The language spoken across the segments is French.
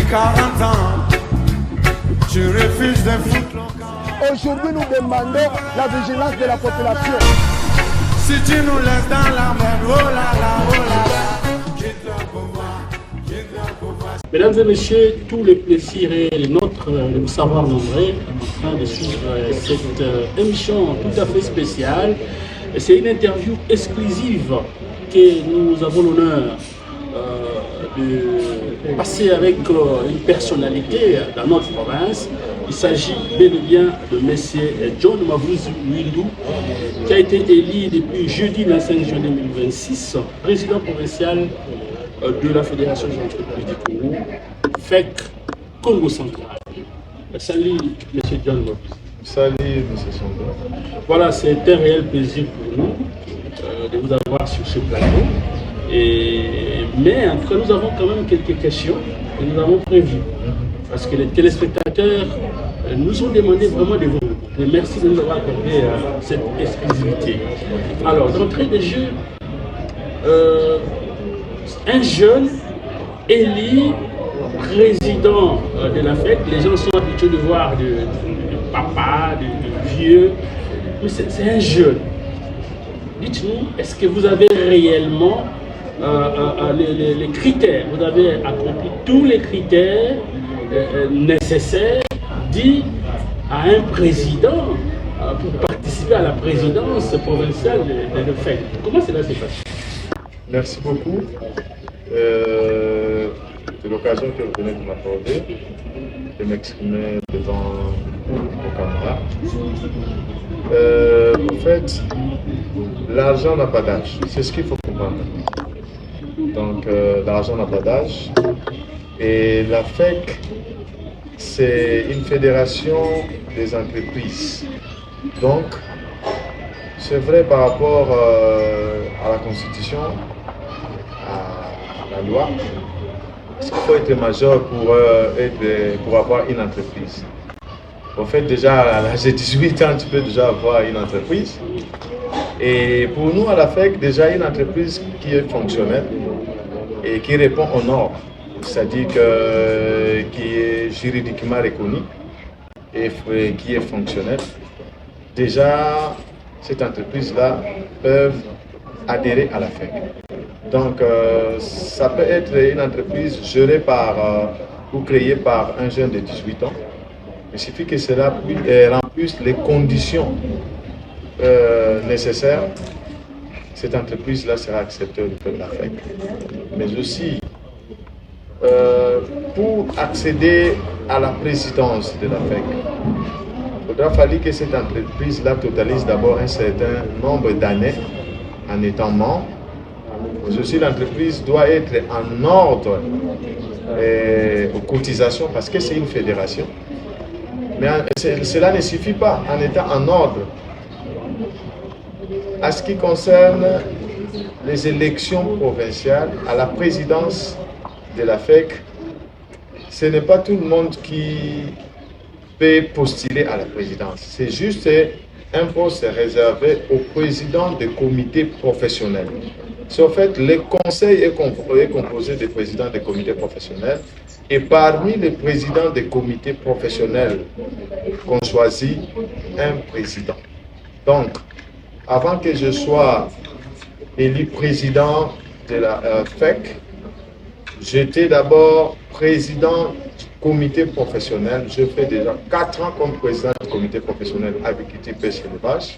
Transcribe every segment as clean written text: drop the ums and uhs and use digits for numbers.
40 ans, tu refuses de foutre le camp. Aujourd'hui, nous demandons la vigilance de la population. Si tu nous laisses dans la merde, oh là là, oh là là, quitte le pouvoir, quitte le pouvoir. Mesdames et messieurs, tout le plaisir est le nôtre de vous savoir nombreux en train de suivre cette émission tout à fait spéciale. C'est une interview exclusive que nous avons l'honneur de passer avec une personnalité dans notre province. Il s'agit bel et bien de M. John Mavuzu Windu, qui a été élu depuis jeudi 25 juin 2026, président provincial de la Fédération des entreprises du Congo, FEC Congo Central. Salut M. John Mavuzu. Salut M. Songo. Voilà, c'est un réel plaisir pour nous de vous avoir sur ce plateau. Mais en tout cas, nous avons quand même quelques questions que nous avons prévues. Parce que les téléspectateurs nous ont demandé vraiment de vous répondre. Merci de nous avoir accordé cette exclusivité. Alors, d'entrée de jeu, un jeune élu président de la FEC, les gens sont habitués de voir de papa, de vieux, mais c'est un jeune. Dites-nous, est-ce que vous avez réellement les critères, vous avez accompli tous les critères nécessaires dits à un président pour participer à la présidence provinciale de FEC? Comment cela s'est passé? Merci beaucoup de l'occasion que vous venez de m'accorder de m'exprimer devant vos camarades. En fait, l'argent n'a pas d'âge, c'est ce qu'il faut comprendre. Donc, l'argent n'a pas d'âge. Et la FEC, c'est une fédération des entreprises. Donc, c'est vrai par rapport à la Constitution, à la loi, il faut être majeur pour avoir une entreprise. En fait, déjà à l'âge de 18 ans, tu peux déjà avoir une entreprise. Et pour nous, à la FEC, déjà une entreprise qui est fonctionnelle et qui répond aux normes, c'est-à-dire qui est juridiquement reconnue et qui est fonctionnelle. Déjà, cette entreprise-là peut adhérer à la FEC. Donc, ça peut être une entreprise gérée ou créée par un jeune de 18 ans. Il suffit que cela remplisse les conditions nécessaires. Cette entreprise-là sera acceptée au niveau de la FEC. Mais aussi, pour accéder à la présidence de la FEC, il faudra falloir que cette entreprise-là totalise d'abord un certain nombre d'années en étant membre. Mais aussi, l'entreprise doit être en ordre aux cotisations parce que c'est une fédération. Mais cela ne suffit pas en étant en ordre. À ce qui concerne les élections provinciales à la présidence de la FEC, ce n'est pas tout le monde qui peut postuler à la présidence. C'est juste un poste réservé au président des comités professionnels. C'est en fait, le conseil est composé des présidents des comités professionnels et parmi les présidents des comités professionnels qu'on choisit un président. Donc, avant que je sois élu président de la FEC, j'étais d'abord président du comité professionnel. Je fais déjà 4 ans comme président du comité professionnel agriculture, pêche et élevage.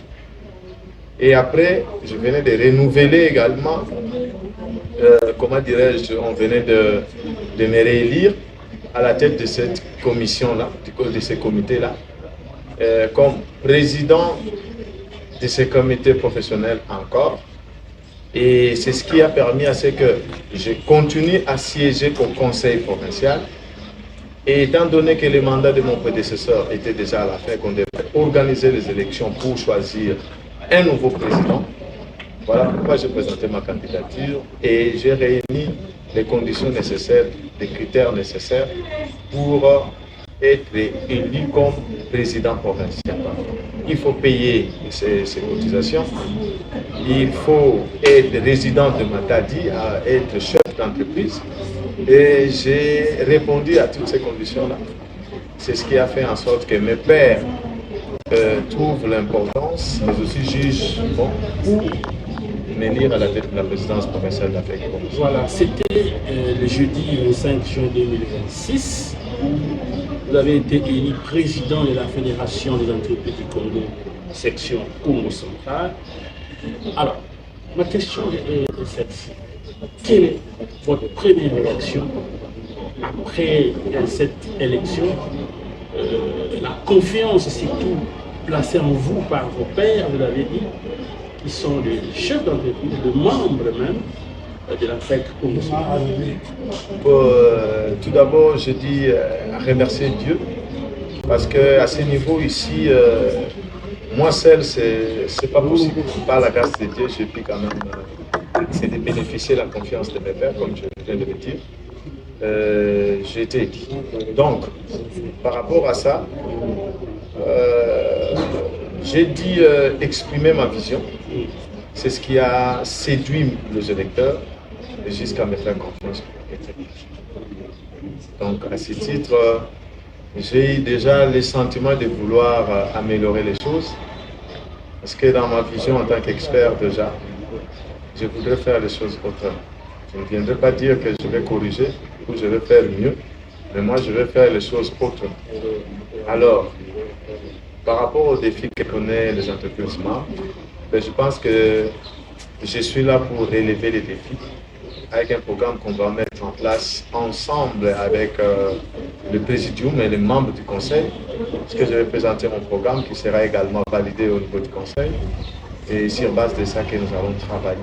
Et après, je venais de renouveler également, comment dirais-je, on venait de me réélire à la tête de cette commission-là, de ce comité-là, comme président de ce comité professionnel encore. Et c'est ce qui a permis à ce que je continue à siéger au conseil provincial. Et étant donné que le mandat de mon prédécesseur était déjà à la fin, qu'on devait organiser les élections pour choisir un nouveau président, voilà pourquoi j'ai présenté ma candidature et j'ai réuni les conditions nécessaires, les critères nécessaires pour être élu comme président provincial. Il faut payer ses cotisations, il faut être résident de Matadi, être chef d'entreprise, Et j'ai répondu à toutes ces conditions-là. C'est ce qui a fait en sorte que mes pairs trouvent l'importance, mais aussi jugent bon, pour m'élire à la tête de la présidence provinciale d'Afrique. Voilà, c'était le jeudi 25 juin 2026 où vous avez été élu président de la Fédération des entreprises du Congo, section Congo central. Alors, ma question est celle-ci. Quelle est votre première réaction après cette élection? La confiance surtout placée en vous par vos pairs, vous l'avez dit, qui sont des chefs d'entreprise, des membres même de la FEC Congo central. Tout d'abord, je dis remercier Dieu parce qu'à ce niveau ici, moi seul, c'est pas possible. Par la grâce de Dieu, j'ai pu quand même c'est de bénéficier de la confiance de mes pères, comme je viens de le dire. J'ai été dit. Donc, par rapport à ça, j'ai dit exprimer ma vision. C'est ce qui a séduit les électeurs jusqu'à me faire confiance. Donc, à ce titre, j'ai eu déjà le sentiment de vouloir améliorer les choses. Parce que dans ma vision en tant qu'expert déjà, je voudrais faire les choses autrement. Je ne viendrai pas dire que je vais corriger ou je vais faire mieux, mais moi je vais faire les choses autrement. Alors, par rapport aux défis que connaissent les entreprises membres, je pense que je suis là pour relever les défis avec un programme qu'on va mettre en place ensemble avec le présidium et les membres du conseil. Parce que je vais présenter mon programme qui sera également validé au niveau du conseil. Et sur base de ça que nous allons travailler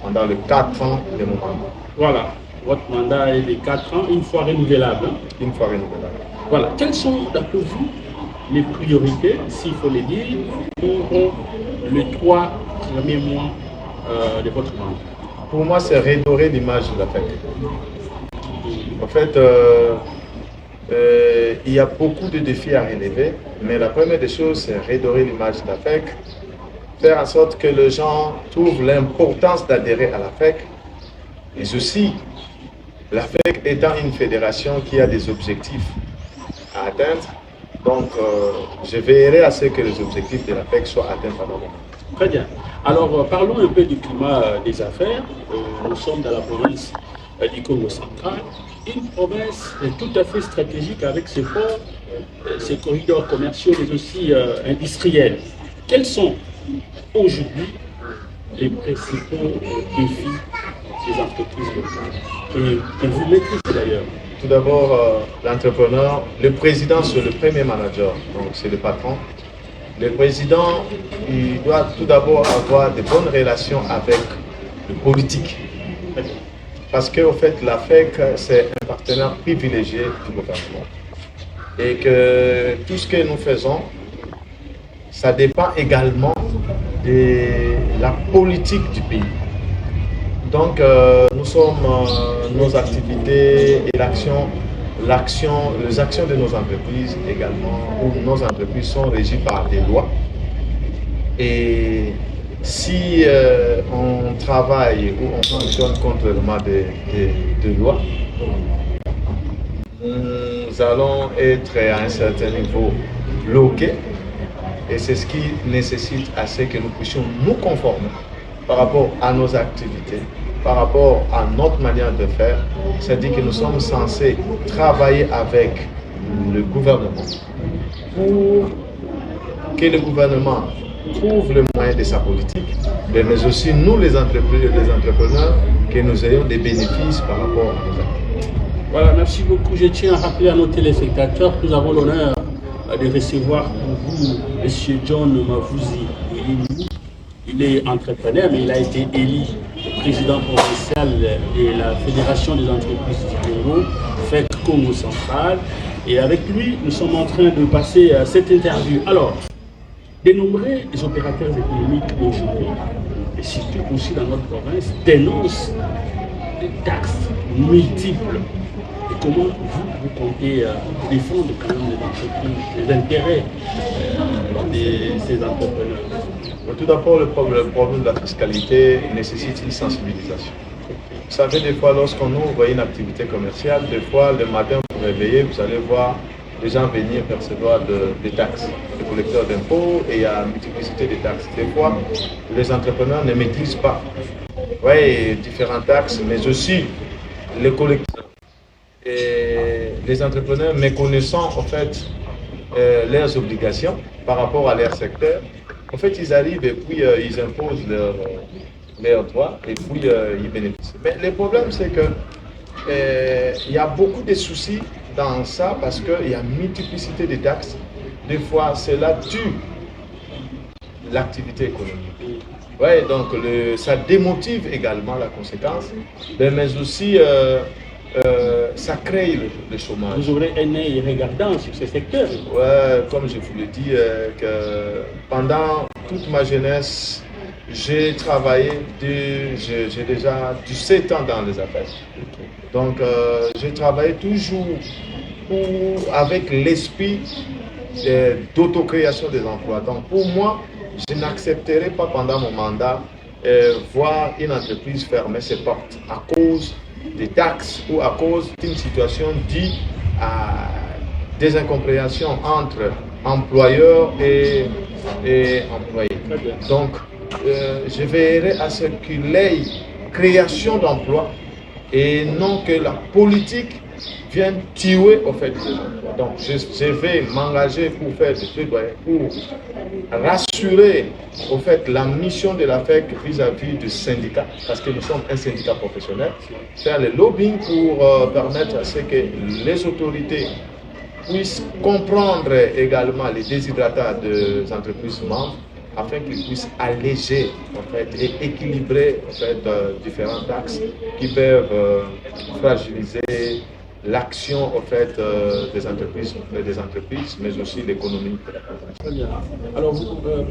pendant les 4 ans de mon mandat. Voilà, votre mandat est de 4 ans, une fois renouvelable. Une fois renouvelable. Voilà, quelles sont d'après vous les priorités, s'il faut les dire, pour les 3 premiers mois de votre mandat? Pour moi, c'est redorer l'image de la FEC. En fait, il y a beaucoup de défis à relever, mais la première des choses, c'est redorer l'image de la FEC, faire en sorte que les gens trouvent l'importance d'adhérer à la FEC, et aussi, la FEC étant une fédération qui a des objectifs à atteindre, donc je veillerai à ce que les objectifs de la FEC soient atteints pendant le moment. Très bien. Alors, parlons un peu du climat des affaires. Nous sommes dans la province du Congo central, une province tout à fait stratégique avec ses ports, ses corridors commerciaux, mais aussi industriels. Quels sont aujourd'hui les principaux défis des entreprises locales que vous maîtrisez d'ailleurs? Tout d'abord, l'entrepreneur, le président, c'est le premier manager, donc c'est le patron. Le président, il doit tout d'abord avoir de bonnes relations avec le politique. Parce qu'en fait, la FEC, c'est un partenaire privilégié du gouvernement. Et que tout ce que nous faisons, ça dépend également de la politique du pays. Donc, nous sommes, nos activités et les actions de nos entreprises également, où nos entreprises sont régies par des lois. Et si on travaille ou on fonctionne contrairement des lois, nous allons être à un certain niveau bloqués. Et c'est ce qui nécessite à ce que nous puissions nous conformer par rapport à nos activités, par rapport à notre manière de faire. C'est-à-dire que nous sommes censés travailler avec le gouvernement pour que le gouvernement trouve le moyen de sa politique, mais aussi nous les entrepreneurs, que nous ayons des bénéfices par rapport à nos activités. Voilà, merci beaucoup. Je tiens à rappeler à nos téléspectateurs que nous avons l'honneur de recevoir pour vous M. John Mavouzi. Il est entrepreneur, mais il a été élu président provincial de la Fédération des entreprises du Congo, FEC Congo central. Et avec lui, nous sommes en train de passer cette interview. Alors, de nombreux opérateurs économiques aujourd'hui, et surtout aussi dans notre province, dénoncent des taxes multiples. Et comment vous comptez défendre quand même les entreprises, les intérêts de ces entrepreneurs? Tout d'abord, le problème de la fiscalité nécessite une sensibilisation. entreprises. Vous savez, des fois, lorsqu'on ouvre une activité commerciale, des fois, le matin, vous vous réveillez, vous allez voir les gens venir percevoir des taxes, les collecteurs d'impôts, et il y a une multiplicité de taxes. Des fois, les entrepreneurs ne maîtrisent pas différentes taxes, mais aussi les collecteurs. Et les entrepreneurs méconnaissant en fait leurs obligations par rapport à leur secteur, en fait ils arrivent et puis ils imposent leurs droits et puis ils bénéficient. Mais le problème c'est que il y a beaucoup de soucis dans ça parce qu'il y a une multiplicité de taxes. Des fois cela tue l'activité économique. Ouais, donc ça démotive également la conséquence, mais aussi ça crée le chômage. Vous aurez un œil regardant sur ces secteurs. Ouais, comme je vous le dis, que pendant toute ma jeunesse, j'ai travaillé, j'ai déjà 17 ans dans les affaires. Donc, j'ai travaillé toujours avec l'esprit d'autocréation des emplois. Donc, pour moi, je n'accepterai pas pendant mon mandat voir une entreprise fermer ses portes à cause des taxes ou à cause d'une situation due à des incompréhensions entre employeurs et employés. Donc, je veillerai à ce qu'il y ait création d'emplois et non que la politique vienne tuer au fait des emplois. Donc, je vais m'engager pour faire des plaidoyers, pour rassurer au fait la mission de la FEC vis-à-vis du syndicat, parce que nous sommes un syndicat professionnel, faire le lobbying pour permettre à ce que les autorités puissent comprendre également les déshydratats des entreprises membres, afin qu'ils puissent alléger en fait, et équilibrer en fait, différents axes qui peuvent fragiliser l'action en fait, des entreprises, mais aussi l'économie. Très bien. Alors,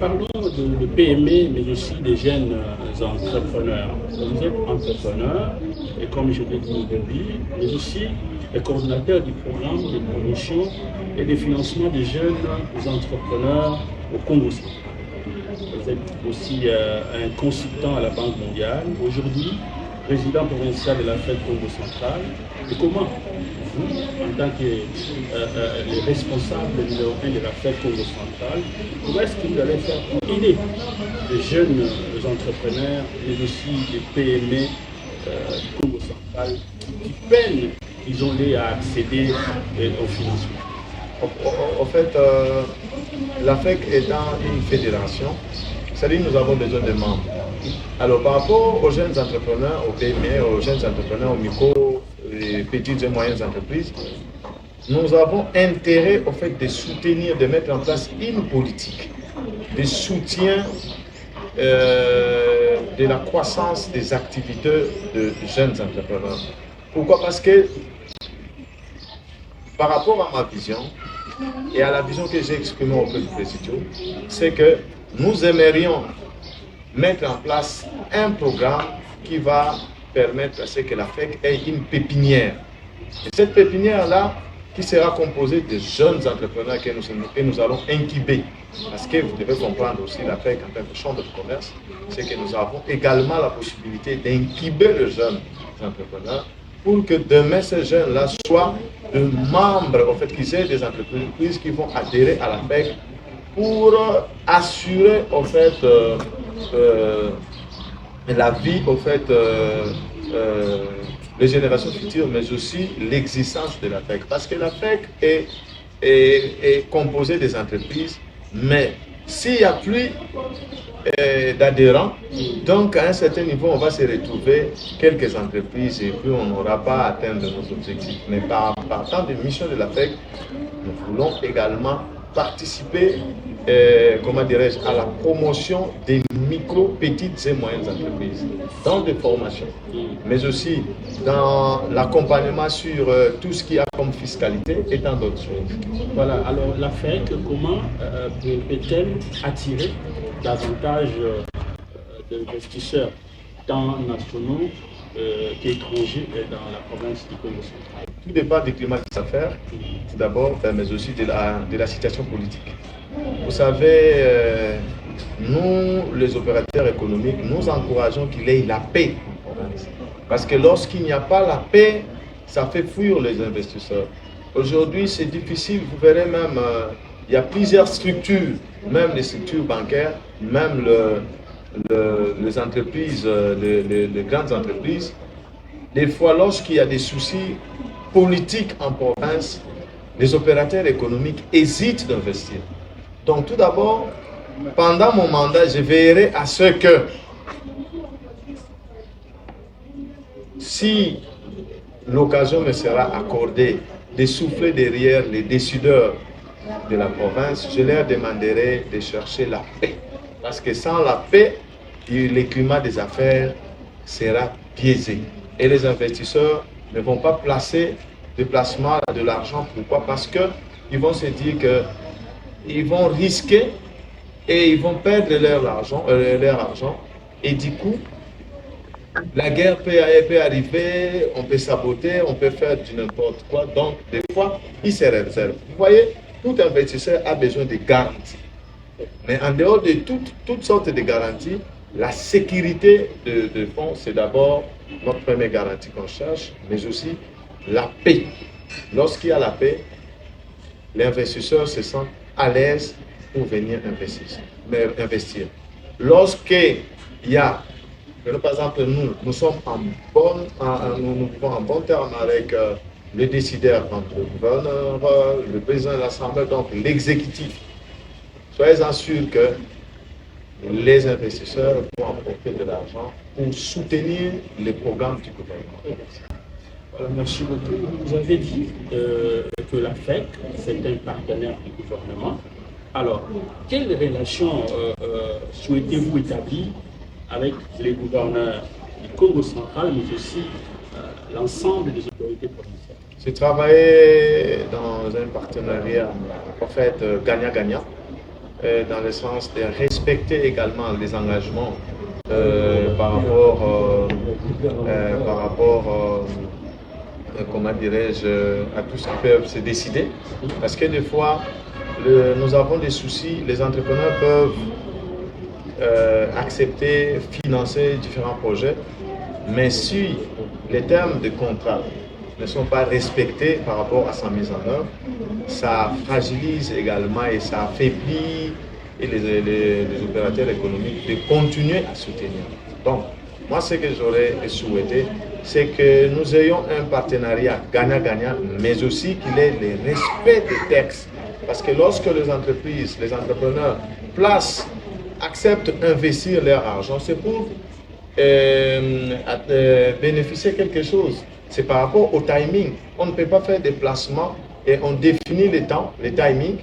parlons de PME, mais aussi des jeunes entrepreneurs. Vous êtes entrepreneur, et comme je l'ai dit au début, mais aussi le coordinateur du programme de promotion et de financement des jeunes entrepreneurs au Congo central. Vous êtes aussi un consultant à la Banque mondiale. Aujourd'hui, président provincial de la FEC Congo central. Et comment vous, en tant que les responsables numéro 1 de la FEC Congo central, comment est-ce que vous allez faire pour aider les jeunes entrepreneurs, mais aussi les PME du Congo central qui peinent, disons les, à accéder au financement? En fait, la FEC est dans une fédération, c'est-à-dire nous avons besoin de membres. Alors par rapport aux jeunes entrepreneurs, aux PME, aux jeunes entrepreneurs, aux micro, les petites et moyennes entreprises, nous avons intérêt au fait de soutenir, de mettre en place une politique de soutien de la croissance des activités de jeunes entrepreneurs. Pourquoi? Parce que par rapport à ma vision et à la vision que j'ai exprimée auprès du président, c'est que nous aimerions mettre en place un programme qui va permettre à ce que la FEC ait une pépinière. Et cette pépinière-là, qui sera composée de jeunes entrepreneurs que nous allons incuber. Parce que vous devez comprendre aussi la FEC en tant que chambre de commerce, c'est que nous avons également la possibilité d'incuber les jeunes entrepreneurs pour que demain ces jeunes-là soient de membres, en fait, qui aient des entreprises qui vont adhérer à la FEC pour assurer, en fait, la vie, en fait, les générations futures, mais aussi l'existence de la FEC. Parce que la FEC est composée des entreprises, mais s'il n'y a plus d'adhérents, donc à un certain niveau, on va se retrouver quelques entreprises et puis on n'aura pas atteint nos objectifs. Mais partant des missions de la FEC, nous voulons également participer, comment dirais-je, à la promotion des micro, petites et moyennes entreprises, dans des formations, mais aussi dans l'accompagnement sur tout ce qu'il y a comme fiscalité et tant d'autres choses. Voilà, alors la FEC, comment peut-elle attirer davantage d'investisseurs, tant nationaux qu'étrangers dans la province du Congo central? Tout dépend du climat des affaires, tout d'abord, mais aussi de la situation politique. Vous savez, nous, les opérateurs économiques, nous encourageons qu'il y ait la paix en province. Parce que lorsqu'il n'y a pas la paix, ça fait fuir les investisseurs. Aujourd'hui, c'est difficile. Vous verrez même, il y a plusieurs structures, même les structures bancaires, même les entreprises, les grandes entreprises. Des fois, lorsqu'il y a des soucis politiques en province, les opérateurs économiques hésitent d'investir. Donc, tout d'abord, pendant mon mandat, je veillerai à ce que, si l'occasion me sera accordée de souffler derrière les décideurs de la province, je leur demanderai de chercher la paix. Parce que sans la paix, le climat des affaires sera biaisé. Et les investisseurs ne vont pas placer de placement de l'argent. Pourquoi? Parce qu'ils vont se dire qu'ils vont risquer et ils vont perdre leur argent. Et du coup, la guerre peut arriver, on peut saboter, on peut faire du n'importe quoi. Donc, des fois, ils se réservent. Vous voyez, tout investisseur a besoin de garanties. Mais en dehors de toutes sortes de garanties, la sécurité de fonds, c'est d'abord notre première garantie qu'on cherche, mais aussi la paix. Lorsqu'il y a la paix, l'investisseur se sent à l'aise pour venir investir. Lorsqu'il y a, par exemple, nous sommes nous vivons en bon terme avec le décideur, entre le gouverneur, le président de l'Assemblée, donc l'exécutif. Soyez-en sûrs que les investisseurs vont apporter de l'argent pour soutenir les programmes du gouvernement. Merci beaucoup. Vous avez dit que la FEC, c'est un partenaire du gouvernement. Alors, quelles relations souhaitez-vous établir avec les gouverneurs du Congo central, mais aussi l'ensemble des autorités provinciales? J'ai travaillé dans un partenariat, en fait, gagnant-gagnant, dans le sens de respecter également les engagements par rapport comment dirais-je, à tout ce qui peut se décider. Parce que des fois, nous avons des soucis, les entrepreneurs peuvent accepter, financer différents projets, mais si les termes de contrat ne sont pas respectés par rapport à sa mise en œuvre, ça fragilise également et ça affaiblit les opérateurs économiques de continuer à soutenir. Donc, moi, ce que j'aurais souhaité, c'est que nous ayons un partenariat gagnant-gagnant, mais aussi qu'il ait le respect des textes. Parce que lorsque les entreprises, les entrepreneurs acceptent d'investir leur argent, c'est pour bénéficier de quelque chose. C'est par rapport au timing. On ne peut pas faire des placements et on définit le temps, le timing,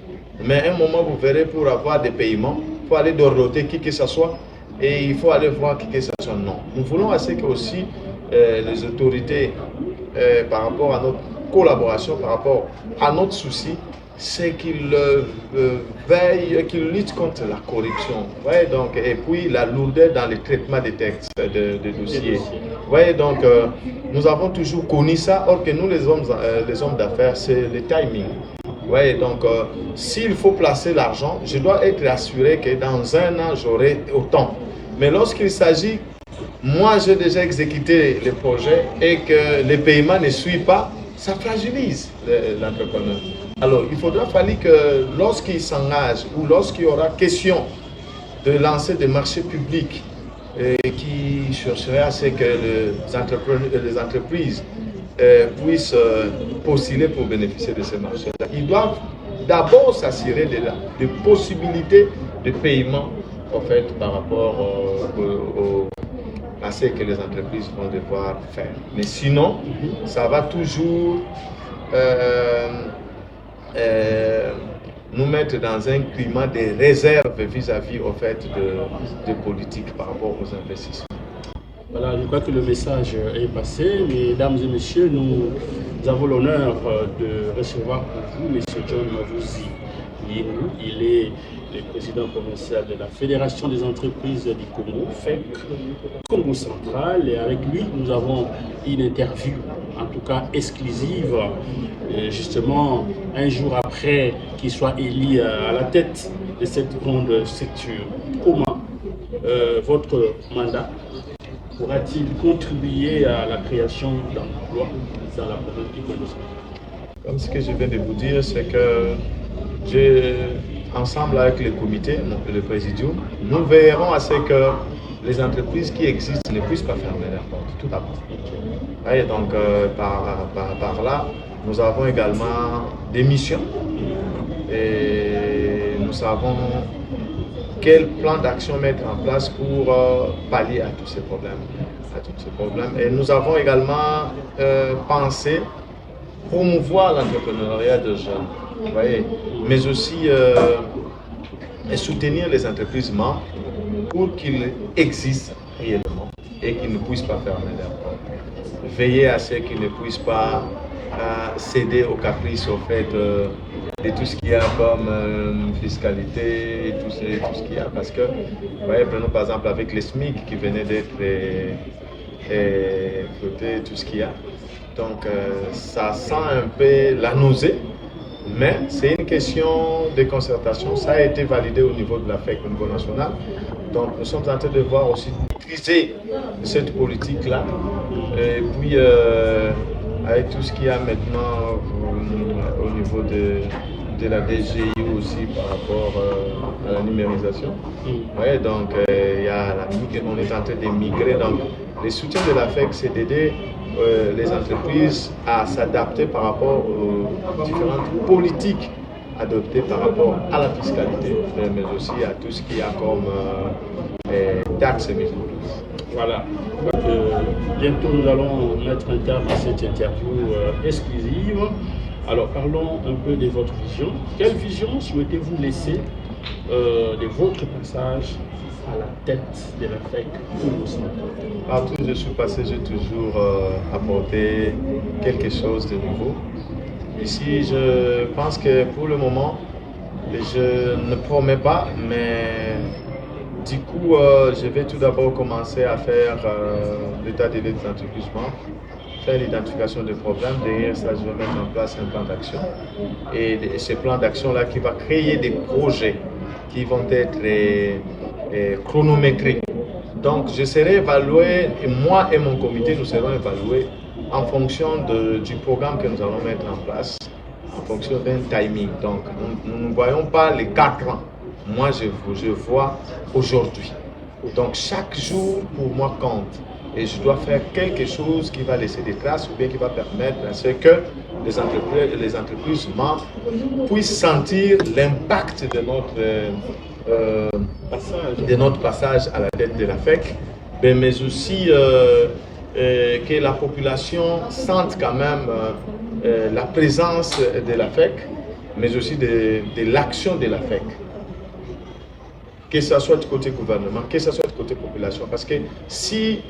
mais à un moment, vous verrez, pour avoir des paiements, il faut aller dorloter qui que ce soit et il faut aller voir qui que ce soit. Non. Nous voulons assez que aussi les autorités, par rapport à notre collaboration, par rapport à notre souci, c'est qu'ils veillent, qu'ils luttent contre la corruption. Ouais, donc, et puis la lourdeur dans le traitement des textes, des dossiers. Ouais, donc, nous avons toujours connu ça, or que nous, les hommes d'affaires, c'est le timing. Ouais, donc, s'il faut placer l'argent, je dois être assuré que dans un an, j'aurai autant. Mais lorsqu'il s'agit, moi, j'ai déjà exécuté le projet et que les paiements ne suivent pas, ça fragilise l'entrepreneur. Alors, il faudra falloir que lorsqu'il s'engage ou lorsqu'il y aura question de lancer des marchés publics qui chercheraient à ce que les entreprises puissent postuler pour bénéficier de ces marchés, ils doivent d'abord s'assurer des possibilités de paiement en fait, par rapport à ce que les entreprises vont devoir faire. Mais sinon, ça va toujours nous mettre dans un climat de réserve vis-à-vis au fait de politique par rapport aux investissements. Voilà, je crois que le message est passé. Mesdames et messieurs, nous avons l'honneur de recevoir pour vous M. John Mavouzi. Il est le président provincial de la Fédération des entreprises du Congo, FEC, Congo central. Et avec lui, nous avons une interview, en tout cas exclusive, justement un jour après qu'il soit élu à la tête de cette grande structure. Comment votre mandat pourra-t-il contribuer à la création d'emplois dans la province du Congo? Comme ce que je viens de vous dire, c'est que ensemble avec le comité, le présidium, nous veillerons à ce que les entreprises qui existent ne puissent pas fermer leurs portes, tout d'abord. Et donc, par là, nous avons également des missions et nous savons quel plan d'action mettre en place pour pallier à tous ces problèmes. Et nous avons également pensé promouvoir l'entrepreneuriat de jeunes, vous voyez, mais aussi soutenir les entreprises membres pour qu'ils existent réellement et qu'ils ne puissent pas fermer leurs portes. Veiller à ce qu'ils ne puissent pas céder aux caprices, au fait de tout ce qu'il y a comme fiscalité et tout ce qu'il y a. Parce que, vous voyez, prenons par exemple avec les SMIC qui venaient d'être votés, tout ce qu'il y a. Donc, ça sent un peu la nausée, mais c'est une question de concertation. Ça a été validé au niveau de la FEC, au niveau national. Donc, nous sommes en train de voir aussi utiliser cette politique-là. Et puis, avec tout ce qu'il y a maintenant au niveau de la DGI aussi par rapport à la numérisation. Ouais, donc, on est en train de migrer. Donc, le soutien de la FEC, c'est d'aider les entreprises à s'adapter par rapport aux différentes politiques adoptées par rapport à la fiscalité, mais aussi à tout ce qu'il y a comme taxes mises en place. Voilà. Bientôt, nous allons mettre un terme à cette interview exclusive. Alors, parlons un peu de votre vision. Quelle vision souhaitez-vous laisser de votre passage à la tête de la FEC Congo-Central? Partout où je suis passé, j'ai toujours apporté quelque chose de nouveau. Ici, je pense que pour le moment, je ne promets pas, mais du coup, je vais tout d'abord commencer à faire l'état des lieux des entreprises membres, faire l'identification des problèmes. Derrière ça, je vais mettre en place un plan d'action. Et ce plan d'action-là qui va créer des projets qui vont être chronométrés. Donc, je serai évalué, et moi et mon comité, nous serons évalués en fonction du programme que nous allons mettre en place, en fonction d'un timing. Donc, nous ne voyons pas les 4 ans. Moi, je vois aujourd'hui. Donc, chaque jour, pour moi, compte. Et je dois faire quelque chose qui va laisser des traces ou bien qui va permettre à ce que les entreprises membres puissent sentir l'impact de notre passage à la tête de la FEC, mais aussi que la population sente quand même la présence de la FEC, mais aussi de l'action de la FEC. Que ce soit du côté gouvernement, que ce soit du côté population. Parce que si,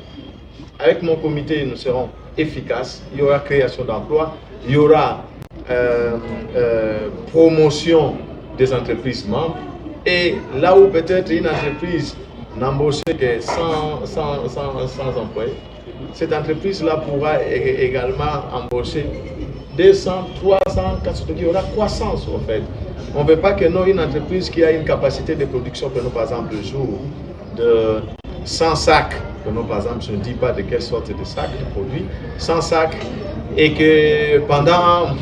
avec mon comité, nous serons efficaces, il y aura création d'emplois, il y aura promotion des entreprises membres. Et là où peut-être une entreprise n'embauche que 100 employés, cette entreprise-là pourra également embaucher 200, 300, 400, il y aura croissance en fait. On ne veut pas que une entreprise qui a une capacité de production, prenons par exemple le jour de 100 sacs, prenons par exemple, je ne dis pas de quelle sorte de sacs de produits, 100 sacs, et que pendant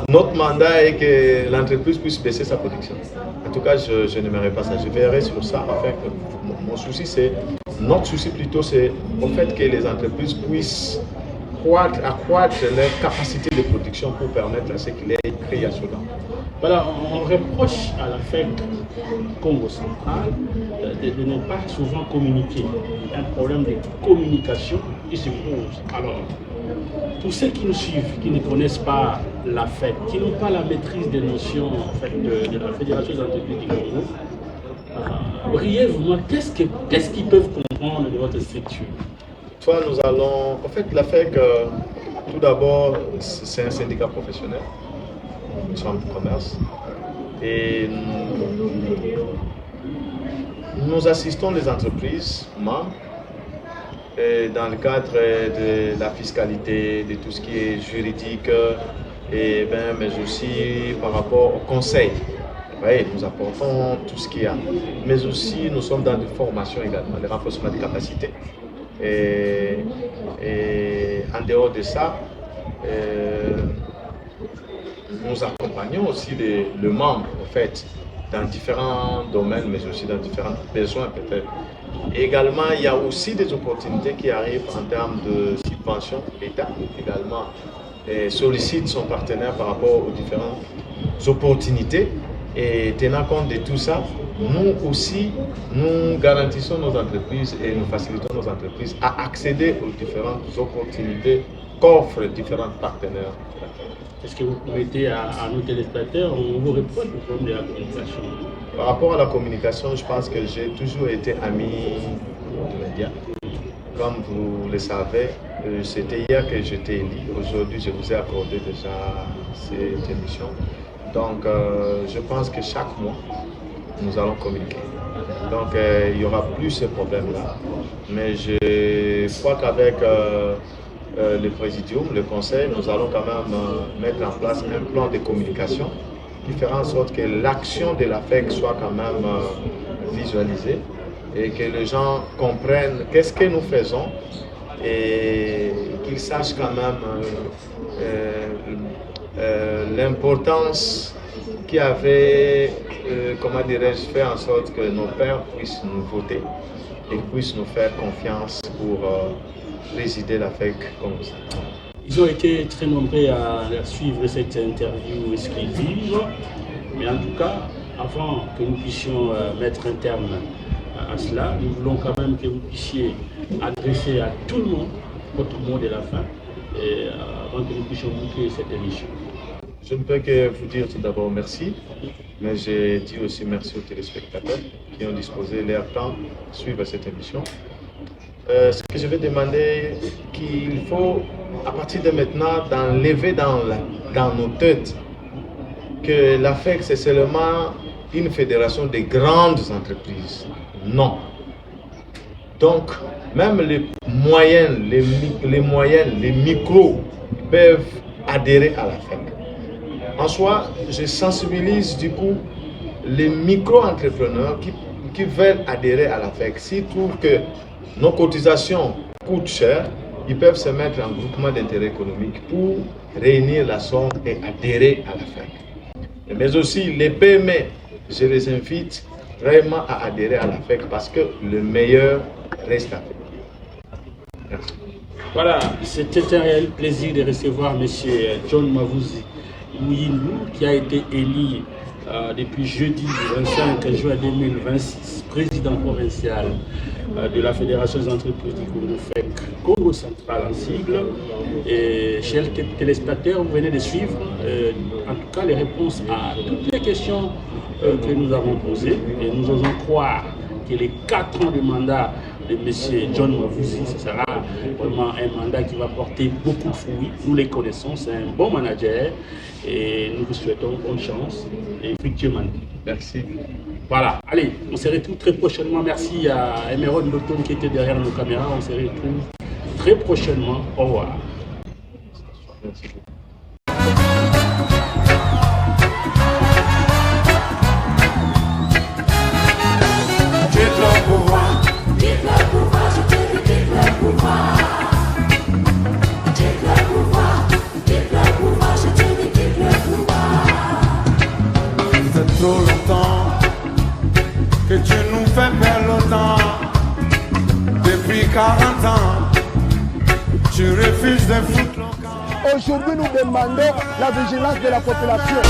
notre mandat et que l'entreprise puisse baisser sa production. En tout cas, je n'aimerais pas ça. Je verrai sur ça. En fait, notre souci plutôt, c'est au fait que les entreprises puissent accroître leur capacité de production pour permettre à ce qu'il y ait une création d'emplois. Voilà, on reproche à la FEC Congo-Central de ne pas souvent communiquer. Il y a un problème de communication qui se pose. Alors, pour ceux qui nous suivent, qui ne connaissent pas la FEC, qui n'ont pas la maîtrise des notions en fait, de la Fédération des entreprises du Congo, brièvement, qu'est-ce qu'ils peuvent comprendre de votre structure? Soit nous allons... En fait, la FEC, tout d'abord, c'est un syndicat professionnel, une chambre de commerce. Et nous assistons les entreprises membres dans le cadre de la fiscalité, de tout ce qui est juridique, mais aussi par rapport au conseil. Oui, nous apportons tout ce qu'il y a. Mais aussi, nous sommes dans des formations également, le renforcement des capacités. Et en dehors de ça, nous accompagnons aussi le membre, en fait, dans différents domaines, mais aussi dans différents besoins peut-être. Également, il y a aussi des opportunités qui arrivent en termes de subventions. L'État également sollicite son partenaire par rapport aux différentes opportunités. Et tenant compte de tout ça, nous aussi, nous garantissons nos entreprises et nous facilitons nos entreprises à accéder aux différentes opportunités qu'offrent différents partenaires. Est-ce que vous permettez à nos téléspectateurs, on vous reproche le problème de la communication? Par rapport à la communication, je pense que j'ai toujours été ami des médias. Comme vous le savez, c'était hier que j'étais élu. Aujourd'hui, je vous ai accordé déjà cette émission. Donc, je pense que chaque mois, nous allons communiquer. Donc, il n'y aura plus ce problème-là. Mais je crois qu'avec le présidium, le conseil, nous allons quand même mettre en place un plan de communication qui fera en sorte que l'action de la FEC soit quand même visualisée et que les gens comprennent qu'est-ce que nous faisons et qu'ils sachent quand même l'importance qui avait, comment dirais-je, fait en sorte que nos pères puissent nous voter et puissent nous faire confiance pour présider la FEC comme ça. Ils ont été très nombreux à suivre cette interview exclusive, mais en tout cas, avant que nous puissions mettre un terme à cela, nous voulons quand même que vous puissiez adresser à tout le monde votre mot de la fin, et, avant que nous puissions boucler cette émission. Je ne peux que vous dire tout d'abord merci, mais je dis aussi merci aux téléspectateurs qui ont disposé leur temps de suivre cette émission. Ce que je vais demander, qu'il faut à partir de maintenant d'enlever dans nos têtes que la FEC c'est seulement une fédération de grandes entreprises. Non. Donc, même les moyennes, les micros peuvent adhérer à la FEC. En soi, je sensibilise du coup les micro-entrepreneurs qui veulent adhérer à la FEC. S'ils trouvent que nos cotisations coûtent cher, ils peuvent se mettre en groupement d'intérêt économique pour réunir la somme et adhérer à la FEC. Mais aussi les PME, je les invite vraiment à adhérer à la FEC parce que le meilleur reste à faire. Merci. Voilà, c'était un réel plaisir de recevoir M. John Mavuzzi Muyindu, qui a été élu depuis jeudi 25 juin 2026, président provincial de la Fédération des entreprises du Congo FEC, Congo Central en sigle. Et chers téléspectateurs, vous venez de suivre en tout cas les réponses à toutes les questions que nous avons posées. Et nous osons croire que les 4 ans de mandat de M. John Mavuzzi, ce sera vraiment un mandat qui va porter beaucoup de fruits. Nous les connaissons, c'est un bon manager et nous vous souhaitons bonne chance et fructueux mandat. Merci. Voilà, allez, on se retrouve très prochainement. Merci à Emerald Loton qui était derrière nos caméras. On se retrouve très prochainement. Au revoir. Merci. Trop longtemps que tu nous fais perdre le temps. Depuis 40 ans, tu refuses de foutre le camp. Aujourd'hui, nous demandons la vigilance de la population.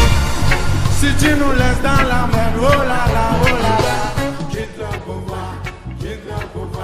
Si tu nous laisses dans la merde, oh là là, quitte le pouvoir, quitte le pouvoir.